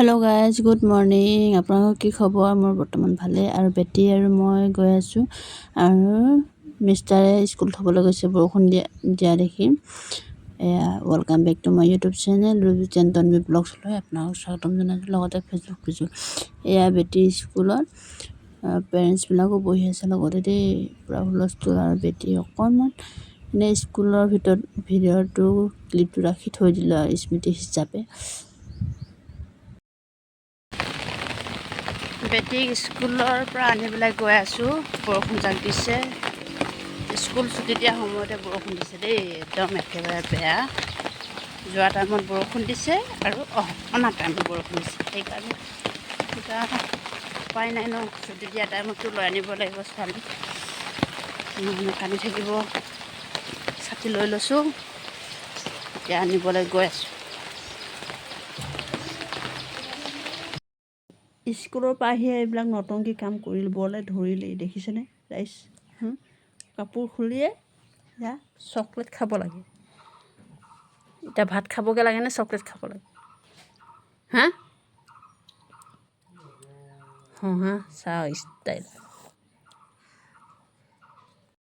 Hello' guys, good morning. আপোনালোকৰ কি খবৰ? মোৰ বৰ্তমান ভালেই। আৰু বেটি আৰু মই গৈ আছোঁ, আৰু মিষ্টাৰে স্কুল থ'বলৈ গৈছে বৰষুণ দিয়া দেখি। এয়া welcome back to my YouTube channel Rubi Tanvi ব্লগছলৈ আপোনালোক স্বাগতম জনাইছোঁ, লগতে ফেচবুক পেজত। এয়া বেটীৰ স্কুলত পেৰেণ্টছবিলাকো বহি আছে লগতে দেই, পূৰা হুলস্থুল। আৰু বেটী অকণমান এনেই স্কুলৰ ভিডিঅ'টো ক্লিপটো ৰাখি থৈ দিলোঁ আৰু স্মৃতি হিচাপে। বেটীক স্কুলৰ পৰা আনি পেলাই গৈ আছোঁ। বৰষুণ জাক দিছে, স্কুল ছুটি দিয়া সময়তে বৰষুণ দিছে দেই, একদম একেবাৰে বেয়া। যোৱা টাইমত বৰষুণ দিছে আৰু অনা টাইমত বৰষুণ দিছে, সেইকাৰণে উপায় নাই ন, ছুটি দিয়া টাইমততো লৈ আনিব লাগিব ছোৱালী, নহ'লে কান্দি থাকিব। ছাতি লৈ লৈছোঁ, এতিয়া আনিবলৈ গৈ আছোঁ। স্কুলৰ পৰা আহি এইবিলাক নতুনকৈ কাম কৰিবলৈ ধৰিলেই, দেখিছেনে ৰাইজ? কাপোৰ খুলিয়ে এতিয়া চকলেট খাব লাগে। এতিয়া ভাত খাবগৈ লাগেনে চকলেট খাব লাগে? হা চাওঁ ষ্টাইল।